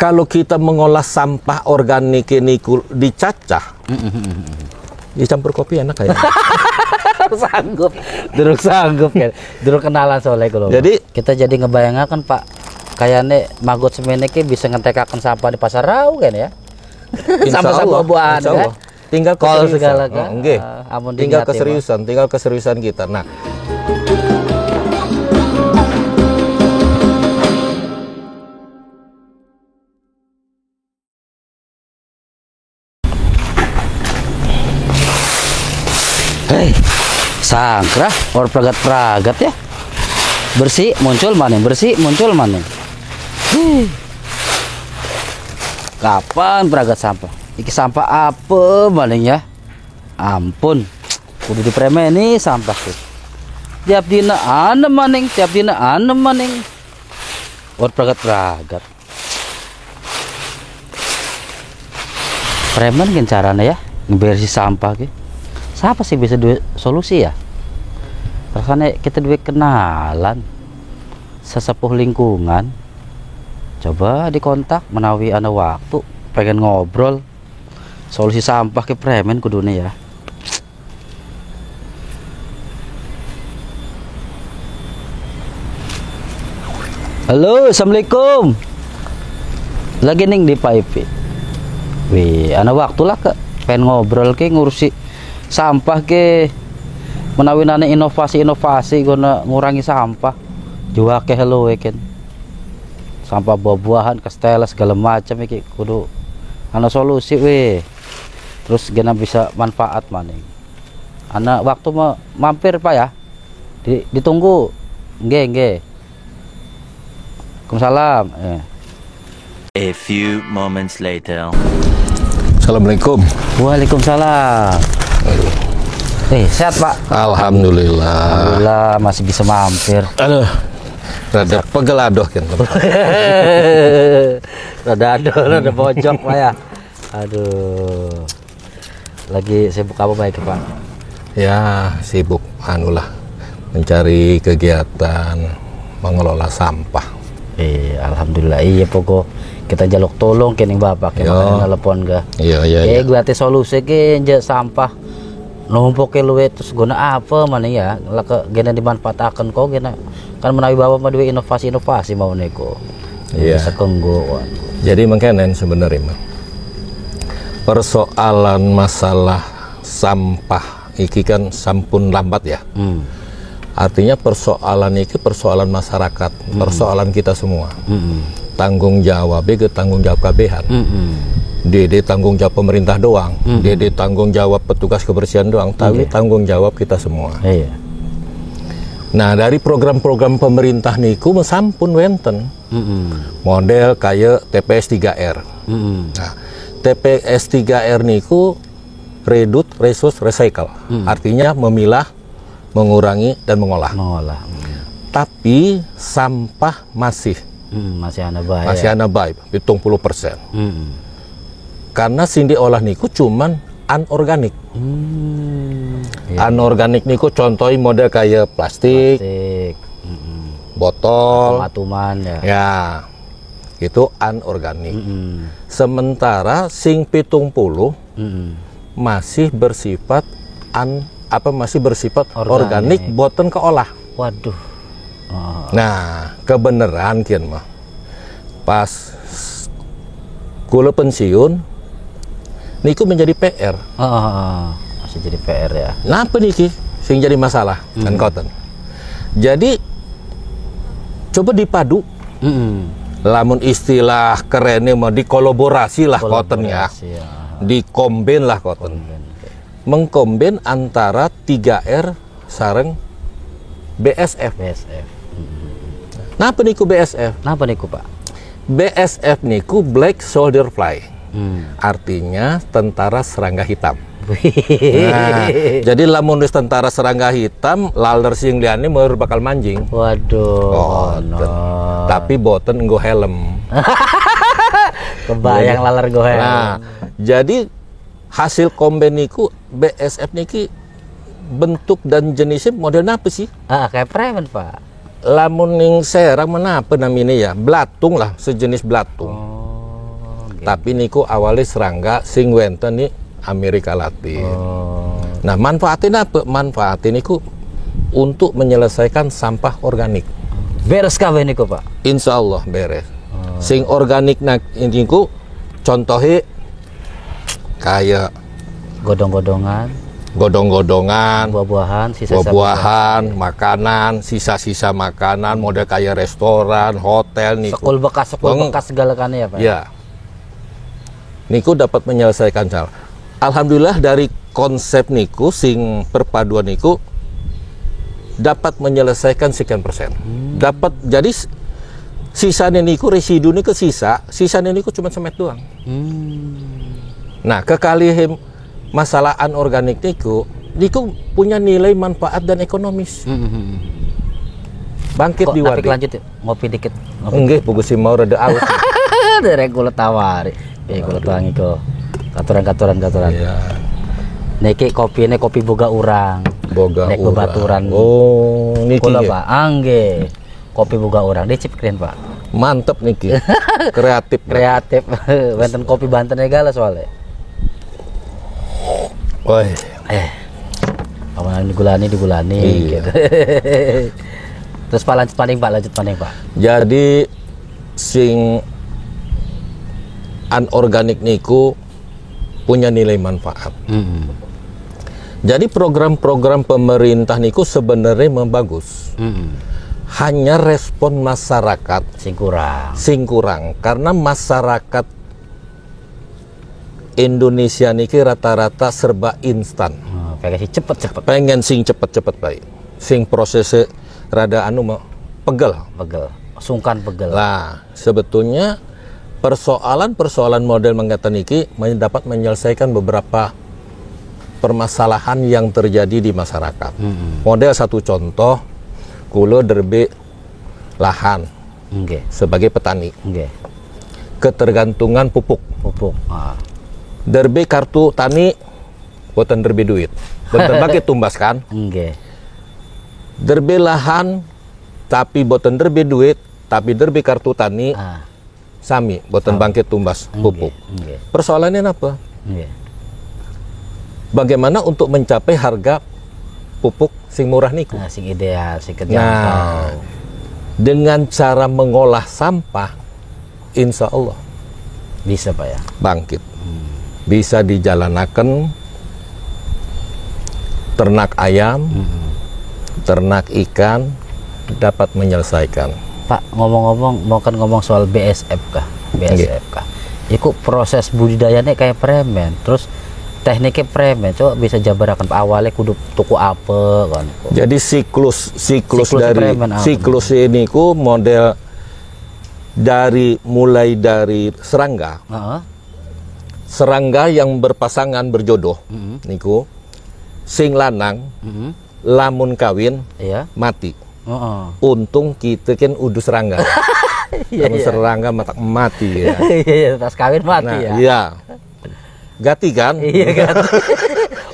kalau kita mengolah sampah organik ini dicacah, dicampur kopi enak kayaknya. Sanggup kan, durung kenalan soalnya kalau. Jadi kita jadi ngebayangkan Pak, kayaknya Magot Semene ki bisa ngentekakan sampah di pasar Rau kan ya. Sampah-sampah buahan kan. Tinggal kol keseriusan. segala kan. Tinggal keseriusan kita. Nah, hei, sangkrah or pragat ya. Bersih muncul mana? Kapan pragat sampah? Iki sampah apa maning ya? Ampun, kudu dipremeni sampah tuh. Tiap dina anem maning. Or pragat. Premen kan caranya ya, ngebersih sampah ki. Siapa sih bisa duit solusi ya? Rasanya kita duit kenalan sesepuh lingkungan. Coba dikontak menawi ana waktu pengen ngobrol solusi sampah ke premen kudune ya. Halo, assalamualaikum. Lagi ning di Pak Ipi. Wih, ana waktu lah ke pengen ngobrol ke ngurusi sampah ke menawi nane inovasi guna ngurangi sampah. Jual ke hello kan. Sampah buah-buahan, kastela segala macam iki kudu ana solusi weh. Terus gena bisa manfaat maning. Ana waktu mampir Pak ya. Ditunggu. Nggih. Waalaikumsalam. A few moments later. Assalamualaikum. Waalaikumsalam. Sehat Pak? Alhamdulillah. Masih bisa mampir. Aduh, rada pegeladoh kan. Rada pojok Pak ya. Aduh. Lagi sibuk apa baik Pak? Ya, sibuk anulah mencari kegiatan mengelola sampah. Alhamdulillah iya pokok kita jaluk tolong kening Bapak ke telepon ga. Iya. Gue ate solusi ke sampah numpuk ke luwe terus guna apa mana ya laka gena dimanfaatkan kok gena kan menawi bawa mah duwe inovasi mau neko. Iya. Bisa kenggo. Jadi mengkenen sebenarnya persoalan masalah sampah iki kan sampun lambat ya. Artinya persoalan iki persoalan masyarakat, persoalan kita semua. Tanggung jawab ke tanggung jawab kabehan. Dede tanggung jawab pemerintah doang, Dede tanggung jawab petugas kebersihan doang, tapi tanggung jawab kita semua. Iya. Nah, dari program-program pemerintah niku sampun wenten. Model kayak TPS 3R. Nah, TPS 3R niku reduce, resource, recycle. Artinya memilah, mengurangi dan mengolah. Tapi sampah masih ana baik, 70%. Karena sing diolah niku cuman anorganik. Anorganik niku contohi model kayak plastik. Botol, matuman ya. Ya. Itu anorganik. Sementara sing 70 masih bersifat organik boten keolah. Waduh. Nah, kebenaran kian mah. Pas kula pensiun niku menjadi PR. Masih jadi PR ya. Napa niki sing jadi masalah kan koten. Jadi coba dipadu. Lamun istilah kerennya mau dikolaborasi lah koten ya. Dikombin lah koten. Mengkombin antara 3R sareng BSF. Napa niku BSF? Napa niku Pak? BSF niku Black Soldier Fly. Artinya tentara serangga hitam. Nah, jadi lamun tentara serangga hitam laler sing liane meur bakal manjing. Waduh. Tapi boten nggo helm. Kebayang laler nggo helm. Nah, jadi hasil komben niku BSF niki bentuk dan jenisnya model apa sih? Kayak premen Pak. Lamun ning Serang menapa namanya ya? Blatung lah, sejenis blatung. Tapi niku awalnya serangga sing wenten nih Amerika Latin. Nah, manfaatnya apa? Manfaatnya niku untuk menyelesaikan sampah organik. Beres kabeh niku, Pak. Insya Allah beres. Sing organik niku contohnya kayak Godong-godongan, buah-buahan, buah-buahan, makanan, sisa-sisa makanan, model kayak restoran, hotel niku. sekul bekas segala kan ya, Pak. Ya. Niku dapat menyelesaikan hal. Alhamdulillah dari konsep niku sing perpaduan niku dapat menyelesaikan sekian persen. Dapat jadi sisanya niku residu niku sisanya niku cuma semet doang. Nah, kekalian masalah anorganik niku punya nilai manfaat dan ekonomis. Bangkit Kok, di tapi Wadi. lanjut ya, ngopi dikit. Enggak, pugusi mau rada aus. Dari kula tawari. Kula tangi ko. Katuran. Iya. Niki kopine kopi boga urang. Boga Nek urang. bebaturan. Oh, niki. Kula ya. Pak, angge. Kopi boga urang dicip keren, Pak. Mantep niki. Kreatif. Kreatif. Wonten kopi Banten segala soalnya. Woi. Aman digulani Iya. gitu. Terus Pak lanjut paning Pak. Jadi sing anorganik niku punya nilai manfaat. Jadi program-program pemerintah niku sebenarnya membagus. Hanya respon masyarakat sing kurang karena masyarakat Indonesia niki rata-rata serba instan. Pengen sih cepet. Pengen sing cepet-cepet baik. Sing prosesnya rada pegel. Sungkan pegel. Lah, sebetulnya persoalan model mengatakan niki dapat menyelesaikan beberapa permasalahan yang terjadi di masyarakat. Model satu contoh, kulo derbe lahan sebagai petani. Ketergantungan pupuk. Derbe kartu tani, boten derbe duit. Boten bagi tumbas kan? Derbe lahan, tapi boten derbe duit, tapi derbe kartu tani, sami boten bangkit tumbas pupuk. Persoalannya apa? Bagaimana untuk mencapai harga pupuk sing murah niku? Sing ideal, sing kejangkau. Nah, dengan cara mengolah sampah, insya Allah bisa Pak ya? Bangkit. Bisa dijalanakan ternak ayam, ternak ikan, dapat menyelesaikan. Pak, ngomong-ngomong, mau kan ngomong soal BSF kah? BSF kah? Iku proses budidayanya kayak premen, terus tekniknya premen, coba bisa jabarakan Pak, awalnya kudu tuku apa kan? Jadi siklus dari premen, siklus ini ku model mulai dari serangga. Serangga yang berpasangan berjodoh niku sing lanang lamun kawin mati. Untung kita kan udah serangga. Kamu serangga mati ya. Iya, pas kawin mati ya. Iya. Gati kan? Iya gati.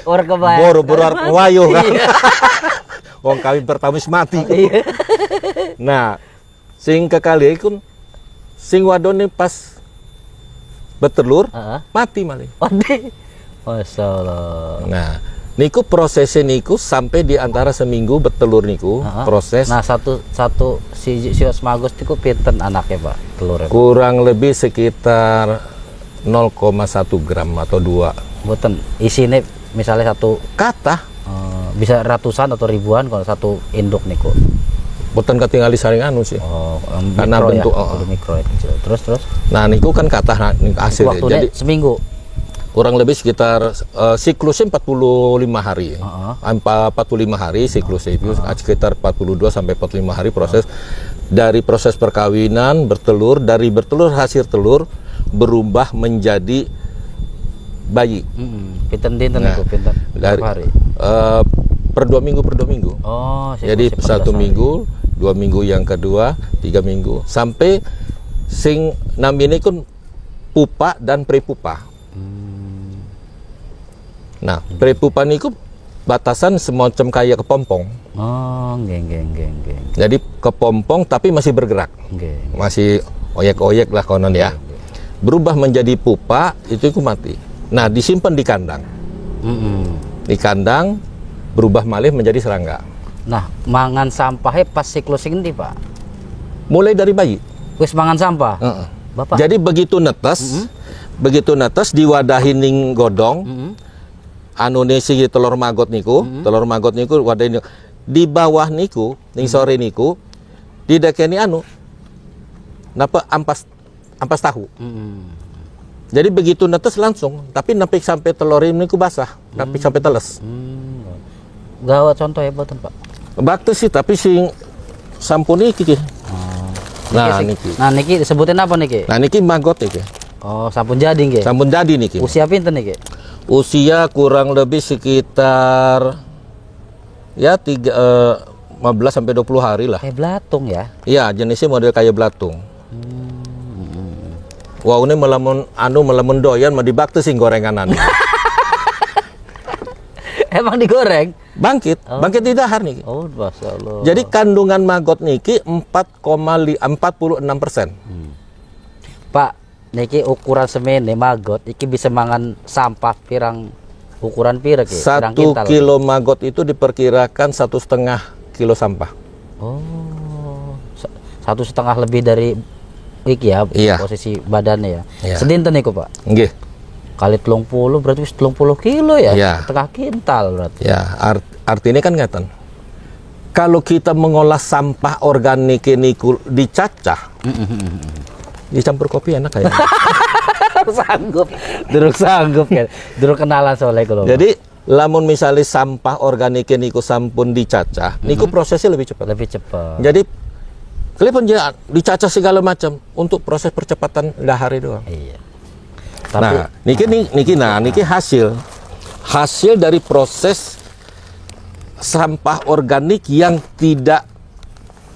Orang kebayang. Boro-boro arep ngwayuh kan. Wong kawin pertama wis mati. Nah, sing kekali iku sing wadone pas betelur mati malih. Masyaallah. Nah, niku prosesnya niku sampai di antara seminggu betelur niku proses. Nah, satu si Osmagus niku pinten anaknya Pak telurnya? Kurang lebih sekitar 0,1 gram atau 2. Boten isine misalnya satu Kata bisa ratusan atau ribuan kalau satu induk niku. boten ketinggal saring anu sih. Karena Mikro bentuk ya, mikro ya, kecil. Terus Nah, niku kan kata hasilnya. waktunya Jadi seminggu. kurang lebih sekitar siklusnya 45 hari. 45 hari siklusnya itu sekitar 42 sampai 45 hari proses dari proses perkawinan bertelur, dari bertelur hasil telur berubah menjadi bayi. Pinten dinten niku pinten Dari hari. per 2 minggu. Oh, Jadi 1 minggu, 2 minggu yang kedua, 3 minggu sampai sing namine kun pupa dan prepupa. Nah, prepupa niku batasan semacam kayak kepompong. Oh, geng. Jadi kepompong tapi masih bergerak. Masih oyek-oyek lah konon ya. berubah menjadi pupa, itu mati. Nah, disimpan di kandang. Di kandang berubah malih menjadi serangga. Nah, mangan sampahnya pas siklus ini Pak. Mulai dari bayi. Wis mangan sampah. Bapak. Jadi begitu netes diwadahi ning godong. Anu nisi telur magot niku wadahin di bawah niku ning sore niku didekeni anu napa ampas tahu. Jadi begitu netes langsung, tapi napik sampai telur niku basah, napik sampai teles. Gawat contoh ya boten Pak. Bakti sih, tapi sing sampun iki. Niki disebutin apa niki? Nah niki magot niki. Oh, sampun jadi nggih. Sampun jadi niki. Usia pinten niki? Usia kurang lebih sekitar ya 15 sampai 20 hari lah. Kayak belatung ya. Iya, jenisnya model kayak belatung. Wah, ini melamun doyan mau dibakti sing gorenganan. Emang digoreng? Bangkit di dahar niki. Oh, masyaallah. Jadi kandungan magot niki 46%. Pak, niki ukuran semene magot iki bisa mangan sampah pirang ukuran pira ki? 1 kilo magot itu diperkirakan 1,5 kilo sampah. Oh, 1,5 lebih dari iki ya, iya. Posisi badannya ya. Iya. Sedinten niku Pak. Nggih. Kali 30 berarti wis 30 kilo ya. Iya. Setengah kintal berarti. Ya, artinya kan ngeten. Kalau kita mengolah sampah organik niku dicacah, dicampur kopi enak kayaknya. Sanggup kan. Durung kenalan soalnya kalau. Jadi lamun misalnya sampah organik niku sampun dicacah, niku prosesnya lebih cepat. Lebih cepat. Jadi kelihatan dia dicacah segala macam untuk proses percepatan dahari doang. Iya. Tapi, nah, niki hasil dari proses sampah organik yang tidak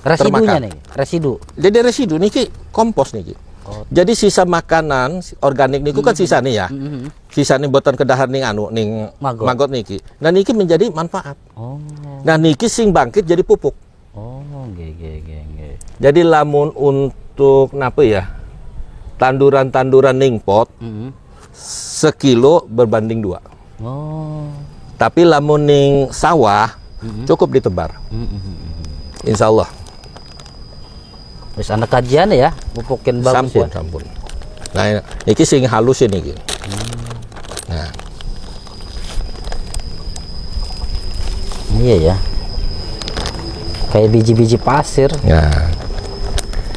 residunya termakan. nih, residu. Jadi residu niki kompos niki. Oh. Jadi sisa makanan organik niku kan sisa nih ya. Sisa nih buatan kedahar ning magot niki. Nah niki menjadi manfaat. Oh. Nah niki sing bangkit jadi pupuk. Oh, nggih. Jadi lamun untuk napa ya? Tanduran-tanduran ning pot. Sekilo berbanding 2. Oh. Tapi lamun ning sawah cukup ditebar. Insya Allah. Wis ana kajian ya, pupukin bagus Sampun, ya. sampun. Nah, niki sing halus ini. Nah. Iya ya. Kayak biji-biji pasir. Nah.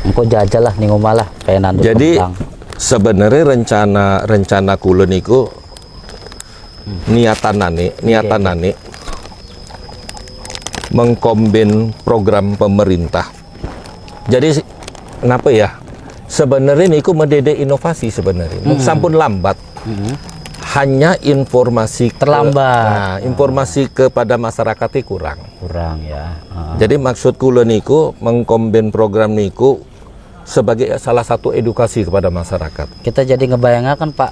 Engko jajal lah ning omah lah, kayak nandur Jadi kembang. sebenarnya rencana kula niku niatanane mengkombin program pemerintah. Jadi kenapa ya? Sebenarnya niku mendede inovasi sebenarnya. Sampun lambat. Hanya informasi Terlambat. informasi kepada masyarakat kurang. Kurang ya. Jadi maksud kula niku mengkombin program niku sebagai salah satu edukasi kepada masyarakat. Kita jadi ngebayangakan Pak,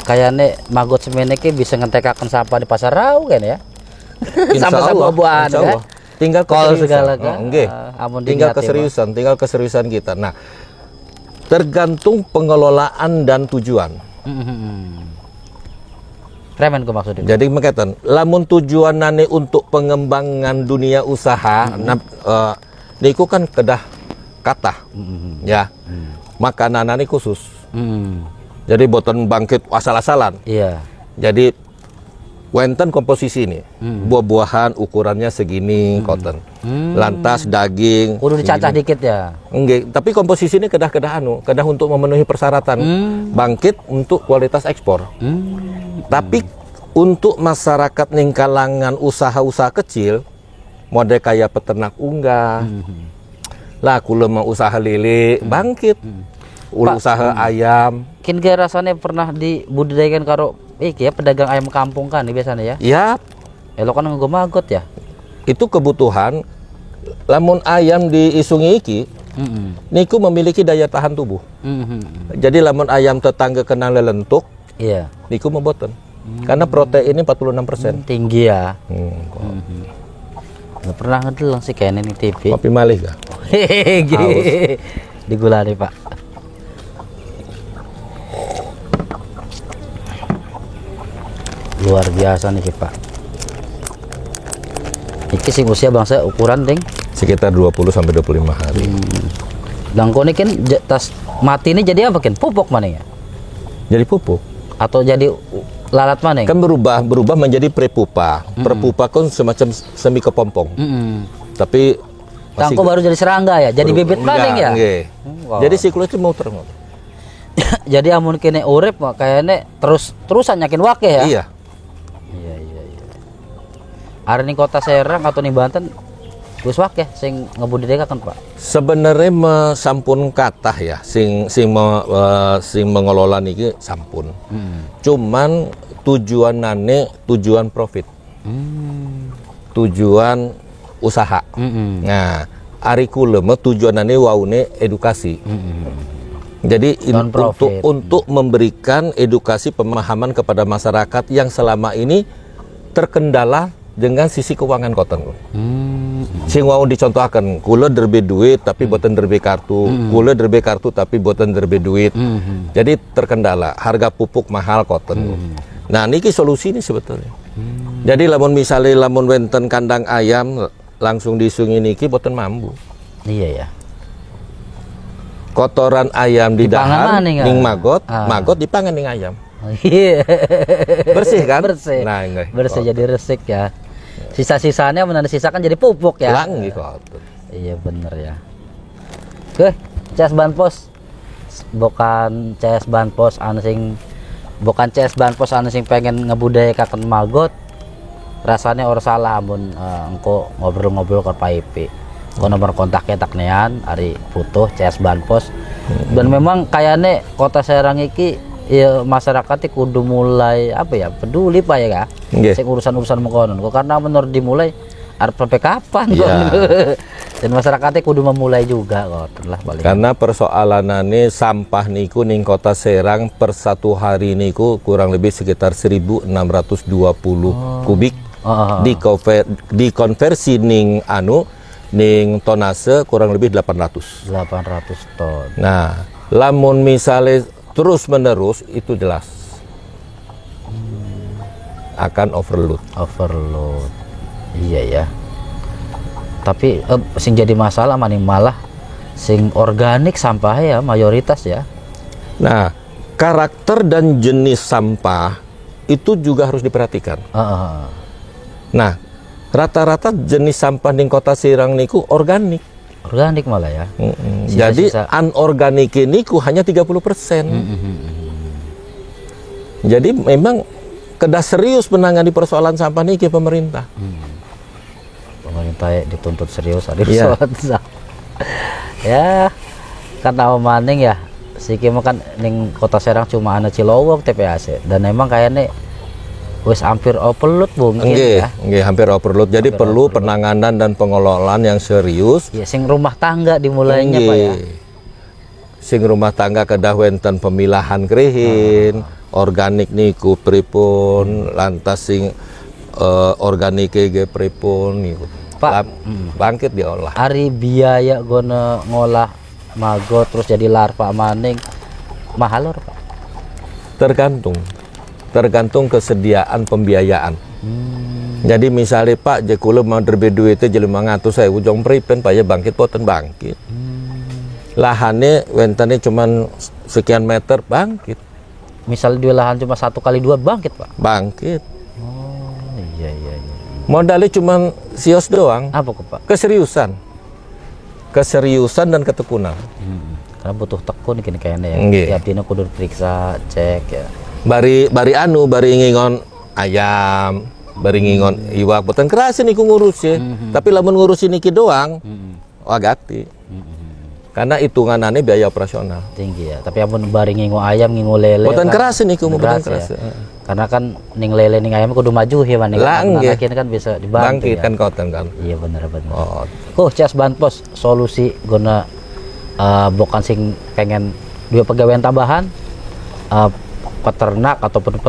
kayaknya magot semene ki bisa ngentekaken sampah di pasar rau kan ya. Sampah-sampah buahan kan. Tinggal Kol keseriusan. segala kan. Nggih. Tinggal keseriusan kita. Nah, tergantung pengelolaan dan tujuan. Remen ku maksudnya. Jadi mengatakan, lamun tujuan nane untuk pengembangan dunia usaha, niku kan kedah kata, ya, makanan nane khusus. Jadi boten bangkit asal-asalan. Iya. Jadi wenten komposisi ini, buah-buahan ukurannya segini, cotton, lantas daging. Udah dicacah dikit ya. Enggak, tapi komposisi ini kedah untuk memenuhi persyaratan bangkit untuk kualitas ekspor. Tapi untuk masyarakat ning kalangan usaha-usaha kecil, model kayak peternak unggah, lah kula mau usaha lele bangkit, usaha ayam. Kin gak rasanya pernah dibudidayakan karo iki ya pedagang ayam kampung kan biasanya ya. Ya, Elok kan nggo magot ya. itu kebutuhan. Lamun ayam diisungi iki, niku memiliki daya tahan tubuh. Jadi lamun ayam tetangga kena lelentuk, Iya. niku memboten. Karena proteinnya 46%. Tinggi ya. Nggak pernah ngedeleng sih kayaknya nih TV. Kopi malih kah? Hehehe. Digulari Pak. luar biasa nih Pak. Iki sing usia bangsa ukuran ding sekitar 20 sampai 25 hari. Dangko ini kan tas mati ini jadi apa kan? Pupuk mana ya? Jadi pupuk. Atau jadi lalat mana? Kan berubah menjadi prepupa. Prepupa kan semacam semi kepompong. Tapi Dangko baru jadi serangga ya? Jadi bibit maning ya? Wow. Jadi siklusnya mau terus. Jadi amun kene urip kayaknya terusan yakin wakeh ya? Iya. Iya. Are ning kota Serang atau ning Banten wis wakeh sing ngebudidaya kan Pak? Sebenarnya sampun kathah ya sing mengelola niki sampun. Cuman tujuanane tujuan profit. Tujuan usaha. Nah, ari kula mah tujuanane waune edukasi. Jadi untuk memberikan edukasi pemahaman kepada masyarakat yang selama ini terkendala dengan sisi keuangan cotton. Sing wau dicontohkan, kula derbe duit tapi boten derbe kartu, kula derbe kartu tapi boten derbe duit. Jadi terkendala, harga pupuk mahal cotton. Nah, niki solusi ini sebetulnya. Jadi lamun wenten kandang ayam langsung disungi niki boten mambu. Iya ya. Kotoran ayam di dahar ning magot dipangan ning ayam. Iya. Bersih kan? Bersih. Nah, enggak. Bersih jadi resik ya. Sisa-sisanya menanda sisakan jadi pupuk ya. Langi kotor. Iya bener ya. Oke, CS Banpos. Bukan CS Banpos anu sing pengen ngebudayakan magot. Rasanya orang salah amun engko ngobrol-ngobrol ke Pak Ipi. Ko nomor kontaknya tak nean ari butuh CS Banpos. Dan memang kayaknya kota Serang iki ya masyarakatnya kudu mulai apa ya peduli Pak ya kak. Sing urusan mengkonon kok karena menurut dimulai arep sampai kapan kok. Dan masyarakatnya kudu memulai juga kok lah paling. Karena persoalanane sampah niku ning kota Serang per satu hari niku kurang lebih sekitar 1620 kubik. Dikonversi ning tonase kurang lebih 800 ton. Nah, lamun misalnya terus menerus itu jelas akan overload. Iya ya. Tapi sing jadi masalah malah sing organik sampah ya mayoritas ya. Nah, karakter dan jenis sampah itu juga harus diperhatikan. Nah, rata-rata jenis sampah di kota Serang niku organik malah ya. Jadi anorganik niku hanya 30%. Jadi memang kedah serius menangani persoalan sampah niki pemerintah. Pemerintah dituntut serius ada persoalan. Ya, karena maning ya. Siki kan ning kota Serang cuma ana Cilowok TPAC dan memang kayaknya wis hampir overload mungkin ya. Hampir overload. Jadi perlu penanganan dan pengelolaan yang serius. Ya, sing rumah tangga dimulainya Pak ya. Sing rumah tangga kedah wenten pemilahan krihin, organik niku pripun, lantas sing organik ge pripun niku. Pak, bangkit diolah. Ari biaya gona ngolah magot terus jadi larva maning mahal lor Pak. Tergantung kesediaan pembiayaan. Jadi misalnya Pak jekule mau derbe duitnya jadi 500.000 jong pripen Pak ya bangkit boten bangkit. Lahannya wentane cuman sekian meter bangkit. Misal di lahan cuma 1x2 bangkit Pak. Bangkit. Iya. Modalnya cuman sios doang. Apa kok Pak? Keseriusan dan ketekunan. Karena butuh tekun gini kayaknya ya. Tiap dina kudu periksa, cek ya. Bari ngingon ayam, bari ngingon iwak, boten keras niku ngurus ya. Tapi lamun ngurusin niki doang, agati. Karena hitunganane biaya operasional tinggi ya. Tapi amun bari ngingo ayam, ngingo lele. Boten keras niku, boten keras. Ya. Karena kan ning lele ning ayam kudu maju ya maning. Kan bisa dibantu. Bangkit ya. kan koten kan. Iya bener. CS Banpos solusi guna bukan sing pengen dua pegawai tambahan. Peternak ataupun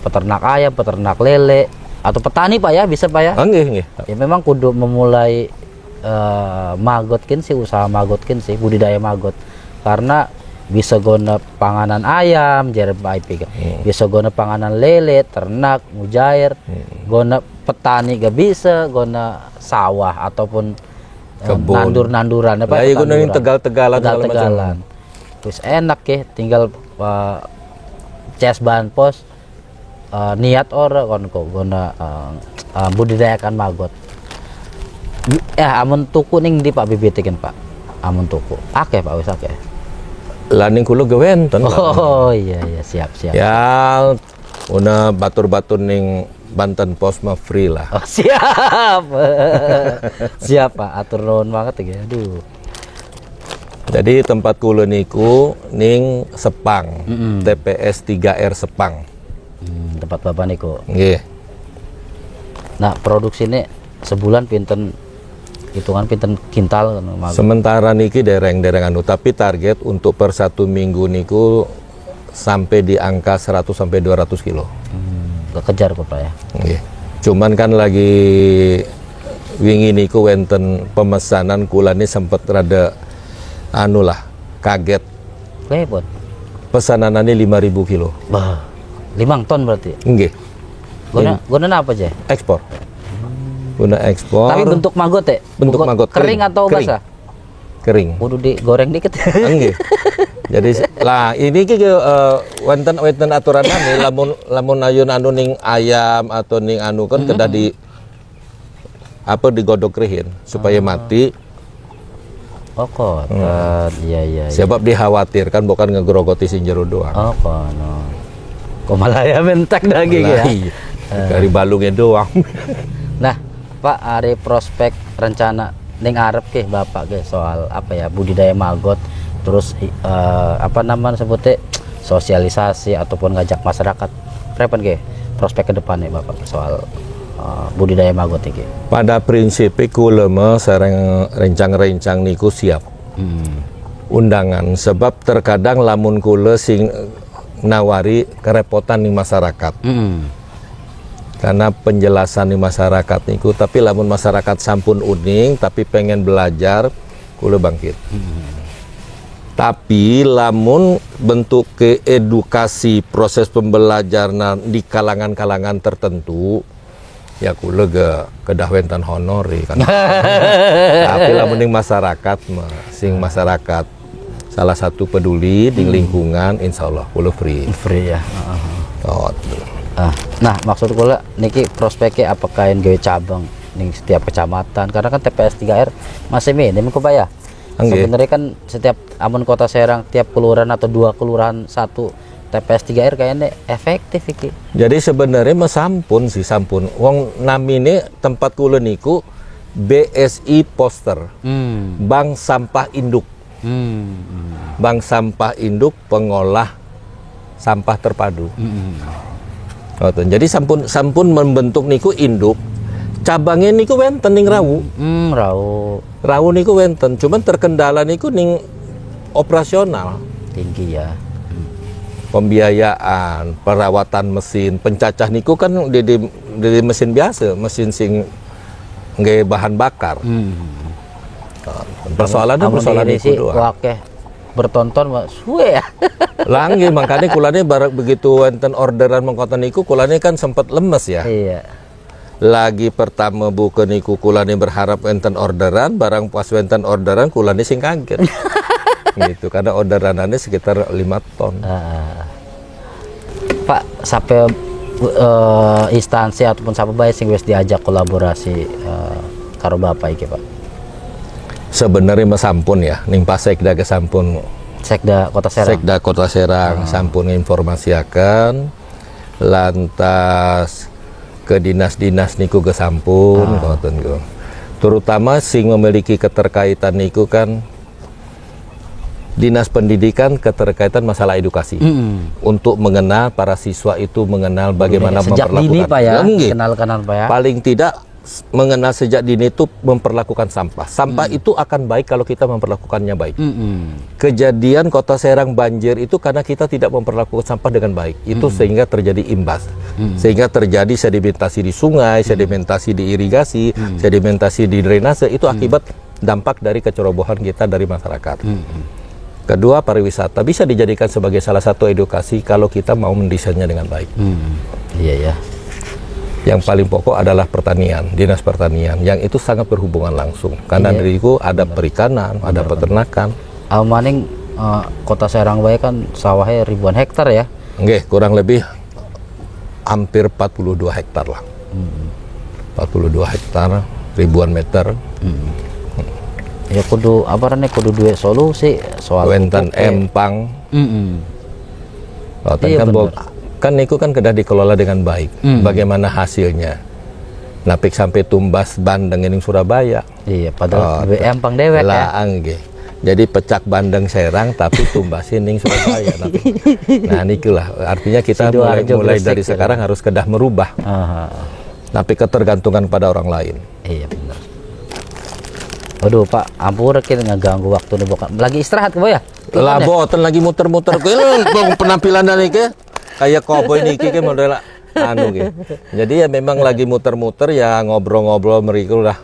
peternak ayam, peternak lele atau petani Pak ya bisa Pak ya? Nggih. Ya memang kudu memulai magotkin sih usaha magotkin sih budidaya magot karena bisa guna panganan ayam jar IP bisa guna panganan lele ternak mujair guna petani gak bisa guna sawah ataupun Kebun. nandur-nanduran apa Lah iku ning tegal-tegalan segala macam. tegal-tegalan terus enak ya tinggal ces bahan pos niat ora kon kok guna budidayakan magot amun tuku ning di Pak bibit kan Pak amun tuku akeh Pak wis akeh. Lah ning kula gewenten. Oh iya siap. Ya una batur-batur ning Banten Pos mah free lah. Oh siap. Siap Pak, atur nuhun banget ya. Aduh. Jadi tempat kula niku ning Sepang. TPS 3R Sepang. Tempat Bapak niku. Nggih. Nah, produksi ini sebulan pinten hitungan pinten kintal kan. Sementara niki dereng anu, tapi target untuk per 1 minggu niku sampai di angka 100 sampai 200 kilo. Gak kejar kok Pak ya. Nggih. Cuman kan lagi wingi niku wenten pemesanan kula ini sempet rada anu lah kaget. Repot. Pesananannya 5.000 kilo. Bah, 5 ton berarti. Nggih. Guna apa aja? Ekspor. Guna ekspor. Tapi bentuk maggot ya? Bentuk maggot kering atau basah? Kering. Kudu digoreng dikit. Nggih. Jadi lah ini ki wonten aturan nih lamun ayun anu ning ayam atau ning anu kan kedah di apa digodok rihin supaya mati. Oh kok. Iya. Sebab dikhawatirkan bukan ngegrogoti sing jero doang. Oh kono. Kok malah ya mentek daging ya. Dari balungnya doang. Nah, Pak, hari prospek rencana ning arep ke Bapak ke soal apa ya budidaya maggot terus apa namanya sebutnya sosialisasi ataupun ngajak masyarakat prepen ke prospek ke depannya Bapak soal budidaya maggot iki. Pada prinsipnya kula mah sareng rencang-rencang niku siap. Undangan sebab terkadang lamun kula sing nawari kerepotan ning masyarakat. Karena penjelasan di masyarakat niku tapi lamun masyarakat sampun uning tapi pengen belajar kula bangkit. Tapi lamun bentuk ke edukasi proses pembelajaran di kalangan-kalangan tertentu ya kula kedah wenten honori kan. Tapi lamun ning masyarakat mah sing masyarakat salah satu peduli di lingkungan insyaallah kula free ya. Nah, maksud kula niki prospeknya apakah yang gawe cabang ning setiap kecamatan karena kan TPS 3R masih minim kok Pak ya. Sebenarnya kan setiap amun Kota Serang tiap kelurahan atau 2 kelurahan 1 TPS 3R kayaknya efektif iki. Jadi sebenarnya mah sampun sih sampun. Wong namine tempat kula niku BSI Poster. Bank Sampah Induk. Bank Sampah Induk Pengolah Sampah Terpadu. Jadi sampun membentuk niku induk. Cabangnya niku wenten ning Rawu. Rawu niku wenten, cuman terkendala niku ning operasional. Tinggi ya. Pembiayaan, perawatan mesin, pencacah niku kan di mesin biasa, mesin sing nggak bahan bakar. Persoalannya persoalan niku doang. Bertonton Pak suwe ya. Langgi makanya kulane begitu wonten orderan mengkoten niku kulane kan sempat lemes ya. Iya. Lagi pertama buka niku kulane berharap wonten orderan, barang pas wonten orderan kulane sing kaget. Gitu karena orderanannya sekitar 5 ton. Pak sampai instansi ataupun sampai bae sing wis diajak kolaborasi karo Bapak iki Pak. Sebenarnya mah sampun ya, ning pas Sekda ke sampun. Sekda Kota Serang. Sekda Kota Serang sampun informasiakan, lantas ke dinas-dinas niku ke sampun, terutama sing memiliki keterkaitan niku kan Dinas Pendidikan keterkaitan masalah edukasi untuk mengenal para siswa itu mengenal bagaimana sejak memperlakukan dini Pak ya, kenal Pak ya. Paling tidak mengenal sejak dini itu memperlakukan sampah. Sampah itu akan baik kalau kita memperlakukannya baik. Kejadian Kota Serang banjir itu karena kita tidak memperlakukan sampah dengan baik. Itu sehingga terjadi imbas. Sehingga terjadi sedimentasi di sungai, sedimentasi di irigasi, sedimentasi di drainase. Itu akibat dampak dari kecerobohan kita dari masyarakat. Kedua, pariwisata bisa dijadikan sebagai salah satu edukasi kalau kita mau mendesainnya dengan baik. Iya ya. Yang paling pokok adalah pertanian, dinas pertanian, yang itu sangat berhubungan langsung. Karena dari itu ada perikanan, ada peternakan. Maning kota Serang Bae kan sawahnya ribuan hektar ya. Nggih, kurang lebih hampir 42 hektar lah. 42 hektar, ribuan meter. Ya kudu apa nih, kudu duwe solusi soal Wenten empang. Iya, Kan niku kan kedah dikelola dengan baik. Bagaimana hasilnya? Napik sampai tumbas bandeng ini Surabaya. Iya, padahal duwe empang dewek ya. Nggih. Jadi pecak bandeng Serang tapi tumbasin ning Surabaya. Nah nikulah artinya kita mulai dari sekarang harus kedah merubah. Tapi ketergantungan pada orang lain. Iya benar. Waduh Pak, ampun kita ngeganggu waktu nih bukan. Lagi istirahat ke ya? Lah boten lagi muter-muter ke penampilan dan iki kayak cowboy niki ke model anu ge. Jadi ya memang lagi muter-muter ya ngobrol-ngobrol meriku lah.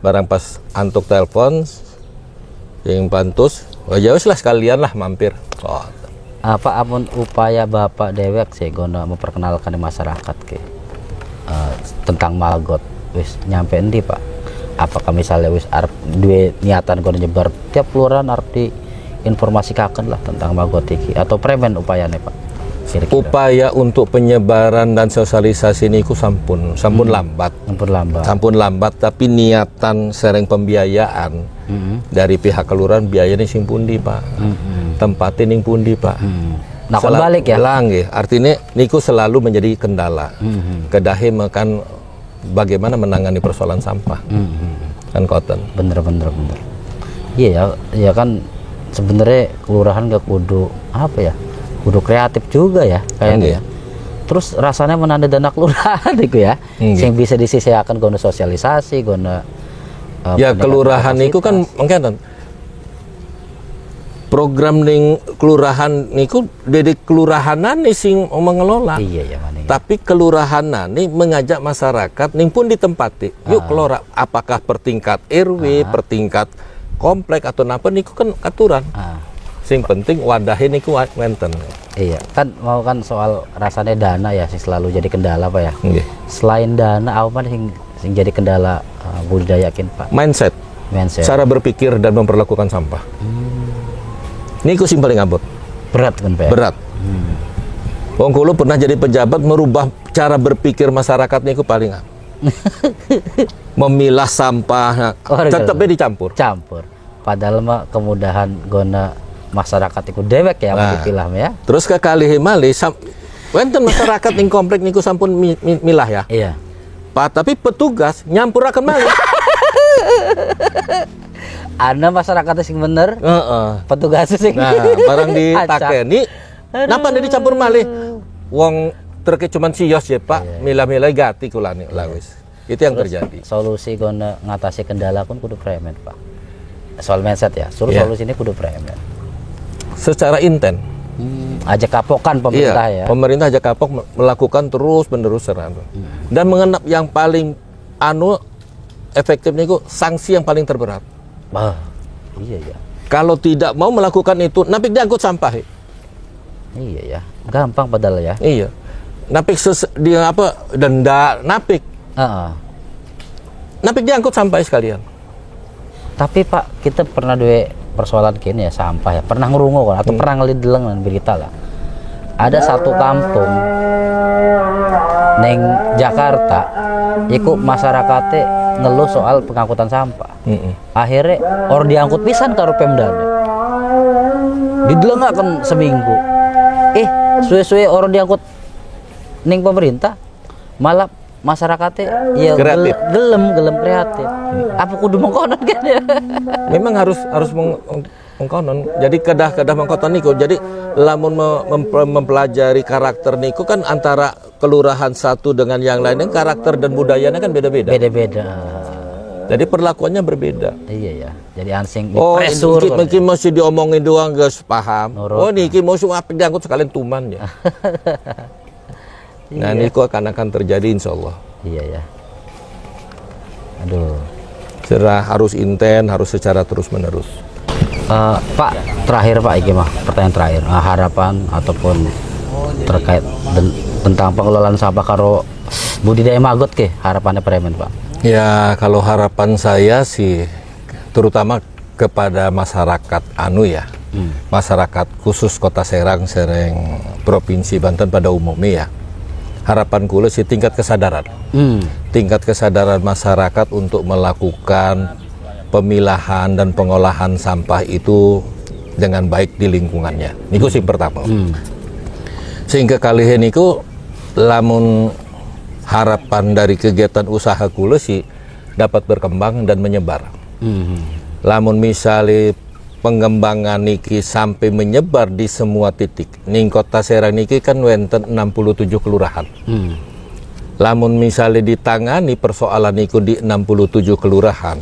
Barang pas antuk telepon yang pantus, ya wis lah sekalian lah mampir. Apa amun upaya Bapak dewek sih guna memperkenalkan di masyarakat ke tentang Magot wis nyampe endi Pak? Apakah misalnya wis arep duwe niatan guna nyebar tiap kelurahan arep di informasikaken lah tentang Magot iki atau premen upayane Pak? Kira-kira. Upaya untuk penyebaran dan sosialisasi niku sampun lambat. Sampun lambat tapi niatan sering pembiayaan dari pihak kelurahan biayanya sing pundi Pak. Tempatin ning pundi Pak. Nah, balik ya. Nggih, artinya niku selalu menjadi kendala. Kedahe makan bagaimana menangani persoalan sampah. Kan koten. Bener. Iya ya kan sebenarnya kelurahan gak kudu apa ya? Kudu kreatif juga ya kayaknya ya. Terus rasanya menanda dana kelurahan itu ya. Yang bisa disisiakan guna sosialisasi, guna ya kelurahan itu kan mungkin program ning kelurahan niku dari kelurahanan nih sing mengelola. Iya ya maning. Tapi kelurahanan nih mengajak masyarakat ning pun ditempati. Yuk kelora apakah per tingkat RW, per tingkat komplek atau napa niku kan aturan. Sing penting wadahnya niku wenten. Iya, kan mau kan soal rasanya dana ya sih selalu jadi kendala Pak ya. Selain dana apa sing jadi kendala budidayakin Pak? Mindset. Cara berpikir dan memperlakukan sampah. Niku sing paling abot. Berat kan Pak? Berat. Wong kula pernah jadi pejabat merubah cara berpikir masyarakat niku paling memilah sampah tetapnya dicampur. Padahal mah kemudahan gona masyarakat itu dewek ya dipilah ya. Terus ke kalih malih wonten masyarakat ning komplek niku sampun milah ya. Iya. Pak tapi petugas nyampuraken malih. Ana masyarakat sing bener. Petugas sing. Nah, barang ditakeni napa dicampur malih. Wong truk cuman sios ya Pak, milah-milah gati kulane lah wis. Itu yang terjadi. Solusi gona ngatasi kendala pun kudu premen Pak. Soal mindset ya. Solusi ini kudu premen. Secara inten. Ajak kapokan pemerintah ya. Pemerintah ajak kapok melakukan terus-menerus serana. Dan mengenap yang paling efektif niku sanksi yang paling terberat. Iya ya. Kalau tidak mau melakukan itu, napik diangkut sampah. Iya ya. Gampang padahal ya. Iya. Napik dia apa denda napik. Napik diangkut sampah sekalian. Tapi Pak, kita pernah duwe persoalan kini ya sampah ya. Pernah ngerungu kan atau pernah ngelideleng dengan berita lah. Ada satu kampung neng Jakarta, iku masyarakatnya ngeluh soal pengangkutan sampah. Akhirnya orang diangkut pisan karo Pemdanya. Didelengaken seminggu. Suwe-suwe orang diangkut ning pemerintah malah masyarakatnya ya gelem kreatif. Apa kudu mengkonon kan ya? Memang harus mengkonon. Jadi kedah mengkonon niku. Jadi lamun mempelajari karakter niku kan antara kelurahan satu dengan yang lainnya karakter dan budayanya kan beda-beda. Jadi perlakuannya berbeda. Iya ya. Jadi ansing pressure. Mungkin masih diomongin doang guys paham. Niki mau apik diangkut sekalian tuman ya. Nah niku akan terjadi insya Allah. Iya ya. Aduh. Harus inten, harus secara terus menerus. Pak, terakhir Pak, iki mah pertanyaan terakhir, harapan ataupun terkait tentang pengelolaan sampah karo budidaya maggot ke harapannya Premen Pak? Ya, kalau harapan saya sih terutama kepada masyarakat masyarakat khusus Kota Serang, Provinsi Banten pada umumnya ya. Harapan kula sih tingkat kesadaran. Tingkat kesadaran masyarakat untuk melakukan pemilahan dan pengolahan sampah itu dengan baik di lingkungannya. Niku sing pertama. Sehingga kali ini niku lamun harapan dari kegiatan usaha kula sih dapat berkembang dan menyebar. Lamun misalnya pengembangan niki sampai menyebar di semua titik. Ning Kota Serang niki kan wenten 67 kelurahan. Lamun misalnya ditangani persoalan niku di 67 kelurahan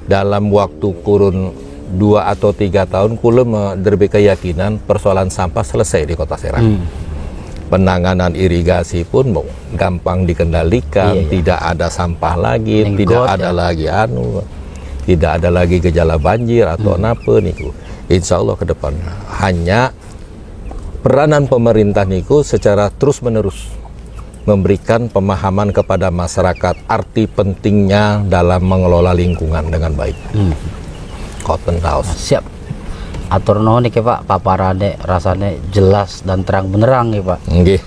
dalam waktu kurun 2 atau 3 tahun, kula derbe keyakinan persoalan sampah selesai di Kota Serang. Penanganan irigasi pun gampang dikendalikan, tidak ada sampah lagi, tidak ada lagi tidak ada lagi gejala banjir atau apa niku. Insya Allah ke depan hanya peranan pemerintah niku secara terus menerus memberikan pemahaman kepada masyarakat arti pentingnya dalam mengelola lingkungan dengan baik. Cotton House. Siap. Atur nuhun niki Pak, paparane rasane jelas dan terang benerang nih Pak. Nggih.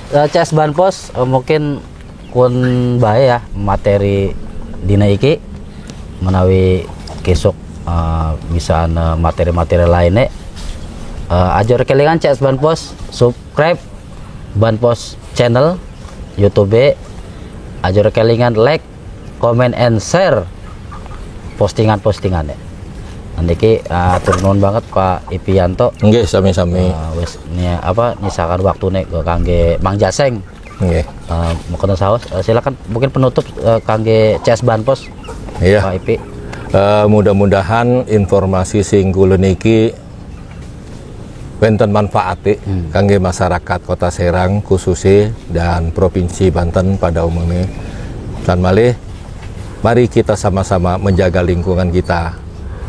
CS Banpos mungkin kun bae ya materi dina iki menawi kesok bisa materi-materi lainnya ajar kelingan CS Banpos subscribe Banpos channel YouTube, ajar kelingan like, comment and share postingannya. Nanti atur nuhun banget Pak Ipianto. Nggih, sami-sami. Wis nyisakan waktune kangge Mang Jaseng. Nggih. Mungkin saus silakan mungkin penutup kangge CS Banpos. Iya. Pak Ipi. Mudah-mudahan informasi sing kula niki wenten manfaate kangge masyarakat Kota Serang khususnya dan Provinsi Banten pada umumnya. Dan malih mari kita sama-sama menjaga lingkungan kita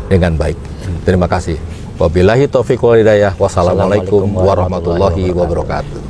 dengan baik. Terima kasih. Wabillahi taufiq wal hidayah. Wassalamualaikum warahmatullahi wabarakatuh.